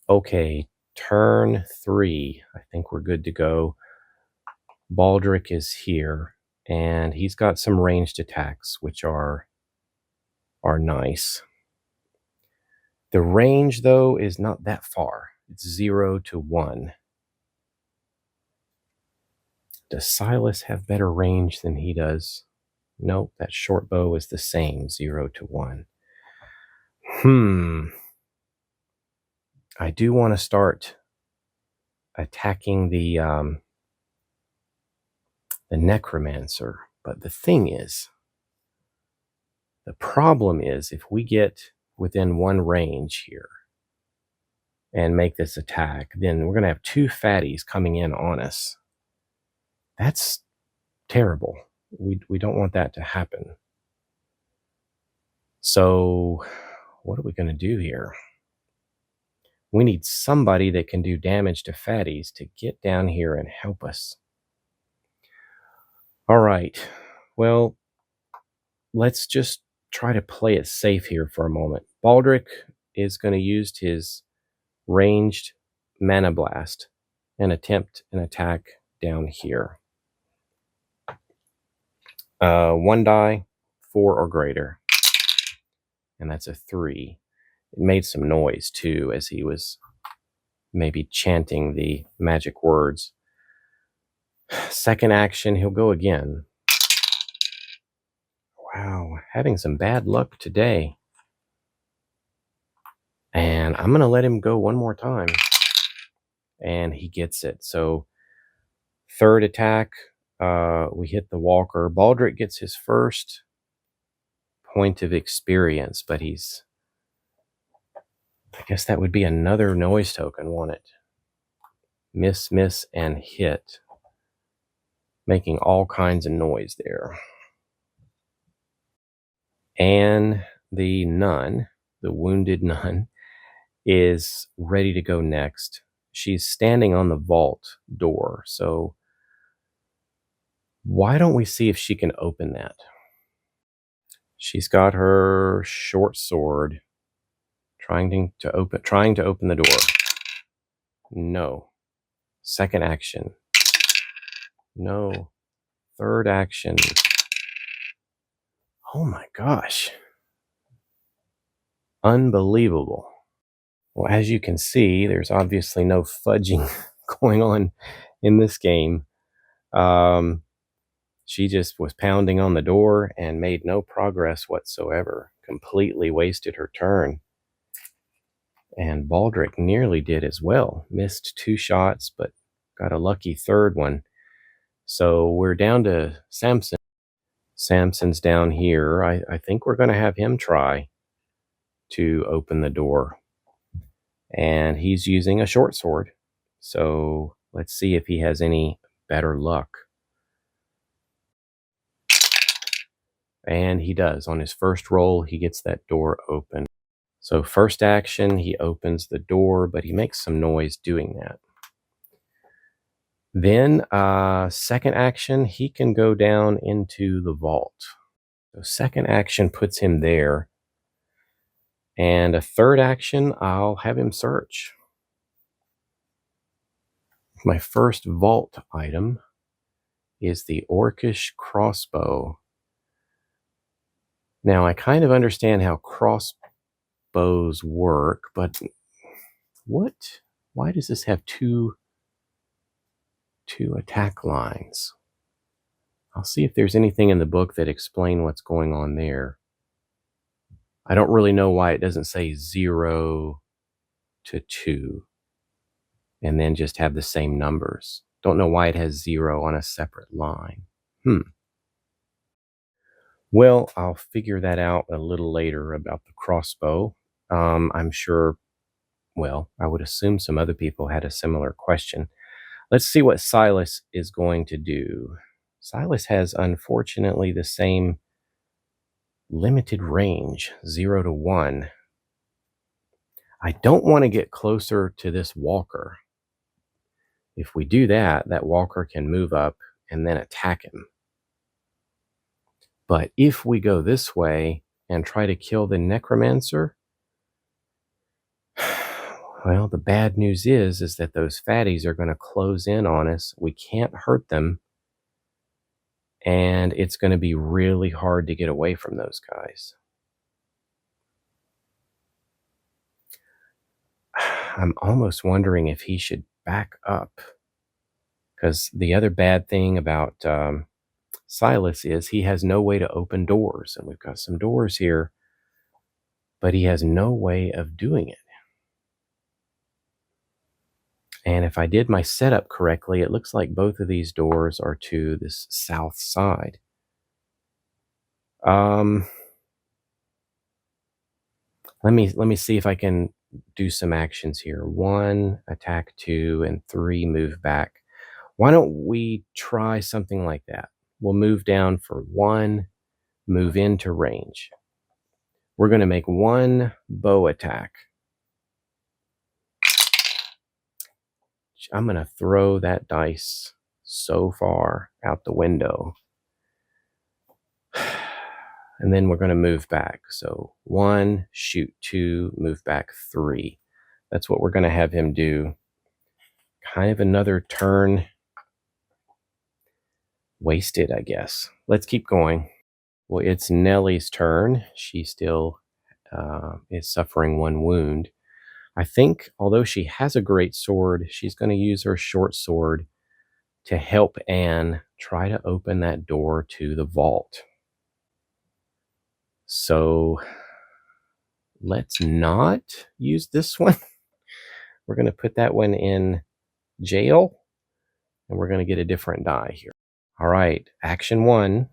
Okay, turn 3. I think we're good to go. Baldric is here, and he's got some ranged attacks, which are nice. The range, though, is not that far. It's 0 to 1. Does Silas have better range than he does? Nope, that short bow is the same, 0 to 1. I do want to start attacking the necromancer, but the problem is if we get within one range here and make this attack, then we're going to have 2 fatties coming in on us. That's terrible. We don't want that to happen. So what are we going to do here? We need somebody that can do damage to fatties to get down here and help us. All right. Well, let's just try to play it safe here for a moment. Baldric is going to use his ranged mana blast and attempt an attack down here. 1 die, 4 or greater. And that's a 3. It made some noise too as he was maybe chanting the magic words. Second action, he'll go again. Wow, having some bad luck today. And I'm going to let him go one more time. And he gets it. So third attack, we hit the walker. Baldric gets his first point of experience, but I guess that would be another noise token, won't it? Miss, miss, and hit. Making all kinds of noise there. And the nun, the wounded nun, is ready to go next. She's standing on the vault door. So why don't we see if she can open that? She's got her short sword trying to open the door. No. Second action. No. Third action. Oh my gosh. Unbelievable. Well, as you can see, there's obviously no fudging going on in this game. She just was pounding on the door and made no progress whatsoever. Completely wasted her turn. And Baldric nearly did as well. Missed 2 shots, but got a lucky third one. So we're down to Samson. Samson's down here. I think we're going to have him try to open the door. And he's using a short sword. So let's see if he has any better luck. And he does. On his first roll, he gets that door open. So first action, he opens the door, but he makes some noise doing that. Then second action, he can go down into the vault. So second action puts him there. And a third action, I'll have him search. My first vault item is the Orcish crossbow. Now, I kind of understand how crossbows work, but why does this have two attack lines? I'll see if there's anything in the book that explain what's going on there. I don't really know why it doesn't say 0 to 2 and then just have the same numbers. Don't know why it has 0 on a separate line. Well, I'll figure that out a little later about the crossbow. I'm sure, well, I would assume some other people had a similar question. Let's see what Silas is going to do. Silas has, unfortunately, the same limited range, 0 to 1. I don't want to get closer to this walker. If we do that, that walker can move up and then attack him. But if we go this way and try to kill the necromancer, Well, the bad news is that those fatties are going to close in on us. We can't hurt them, and it's going to be really hard to get away from those guys. I'm almost wondering if he should back up, because the other bad thing about Silas is he has no way to open doors, and we've got some doors here, but he has no way of doing it. And if I did my setup correctly, it looks like both of these doors are to this south side. Um, let me see if I can do some actions here. 1, attack 2, and 3, move back. Why don't we try something like that? We'll move down for 1, move into range. We're going to make 1 bow attack. I'm going to throw that dice so far out the window. And then we're going to move back. So 1, shoot 2, move back 3. That's what we're going to have him do. Kind of another turn wasted, I guess. Let's keep going. Well, it's Nellie's turn. She still is suffering 1 wound. I think, although she has a great sword, she's going to use her short sword to help Anne try to open that door to the vault. So let's not use this one. We're going to put that one in jail, and we're going to get a different die here. All right, action 1,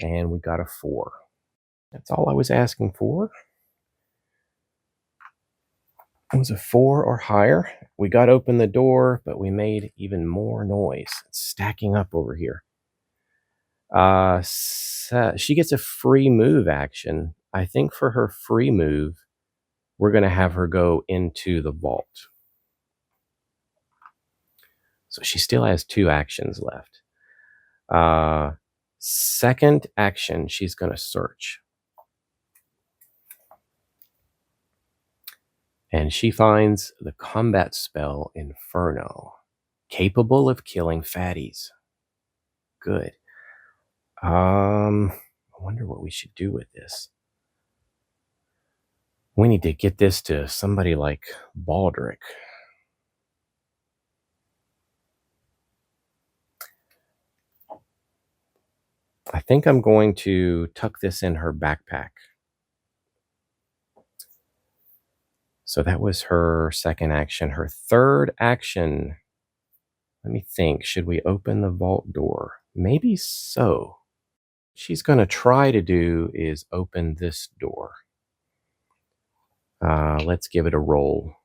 and we got a 4. That's all I was asking for. It was a 4 or higher. We got open the door, but we made even more noise. It's stacking up over here. So she gets a free move action. I think for her free move, we're going to have her go into the vault. So she still has 2 actions left. Second action, she's going to search. And she finds the combat spell Inferno, capable of killing fatties. Good. I wonder what we should do with this. We need to get this to somebody like Baldric. I think I'm going to tuck this in her backpack. So that was her second action. Her third action, let me think, should we open the vault door? Maybe so. She's going to try to do is open this door. Let's give it a roll.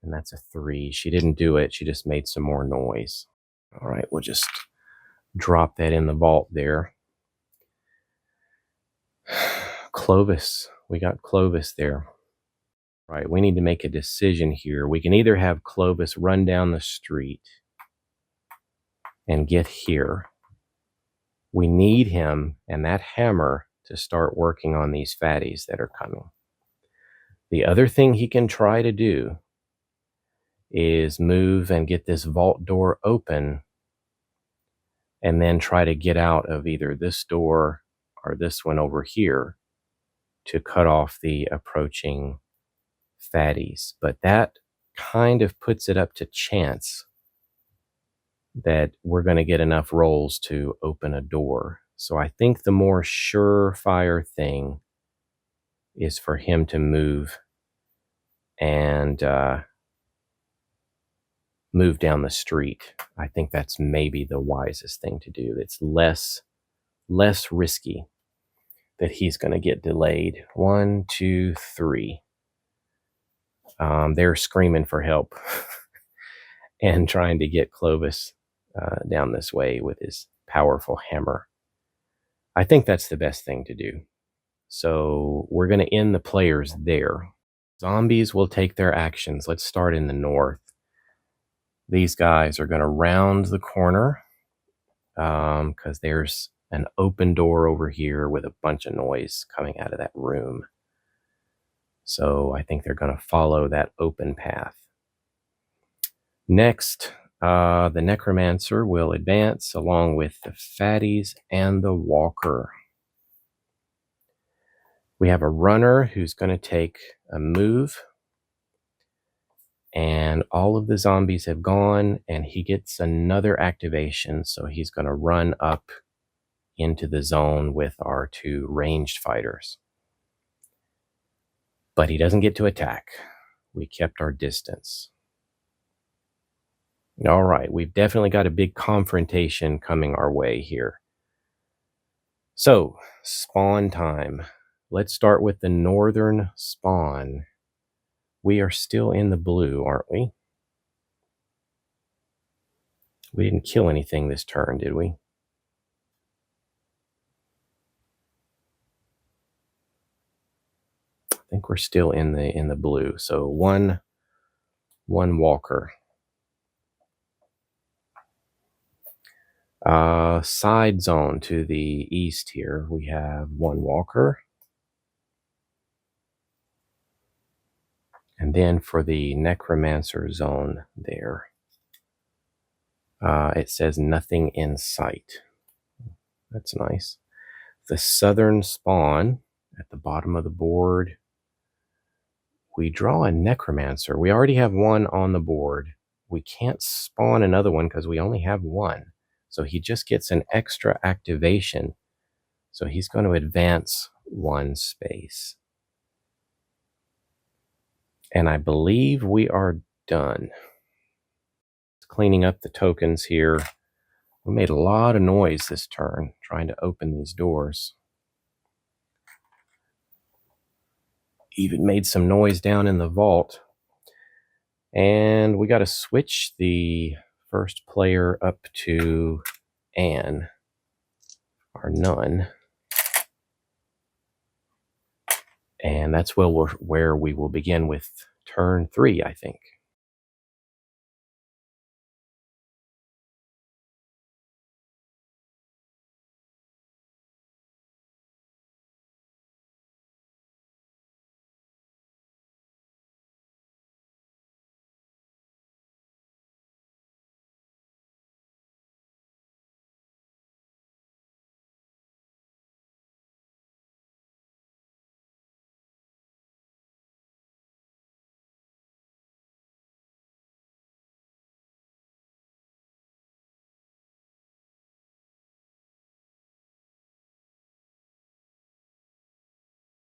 And that's a 3. She didn't do it. She just made some more noise. All right, we'll just drop that in the vault there. Clovis. We got Clovis there. Right, we need to make a decision here. We can either have Clovis run down the street and get here. We need him and that hammer to start working on these fatties that are coming. The other thing he can try to do is move and get this vault door open and then try to get out of either this door or this one over here to cut off the approaching fatties. But that kind of puts it up to chance that we're going to get enough rolls to open a door. So I think the more surefire thing is for him to move and move down the street. I think that's maybe the wisest thing to do. It's less risky that he's going to get delayed. 1, 2, 3. They're screaming for help and trying to get Clovis down this way with his powerful hammer. I think that's the best thing to do. So we're going to end the players there. Zombies will take their actions. Let's start in the north. These guys are going to round the corner because there's an open door over here with a bunch of noise coming out of that room. So I think they're going to follow that open path. Next, the necromancer will advance along with the fatties and the walker. We have a runner who's going to take a move, and all of the zombies have gone, and he gets another activation, so he's going to run up into the zone with our 2 ranged fighters. But he doesn't get to attack. We kept our distance. All right, we've definitely got a big confrontation coming our way here. So, spawn time. Let's start with the northern spawn. We are still in the blue, aren't we? We didn't kill anything this turn, did we? I think we're still in the blue. So one walker. Side zone to the east here, we have 1 walker. And then for the necromancer zone there, it says nothing in sight. That's nice. The southern spawn at the bottom of the board, we draw a necromancer. We already have 1 on the board. We can't spawn another one because we only have 1. So he just gets an extra activation. So he's going to advance 1 space. And I believe we are done. Cleaning up the tokens here. We made a lot of noise this turn trying to open these doors. Even made some noise down in the vault. And we got to switch the first player up to Anne, our nun. And that's where we will begin with turn 3, I think.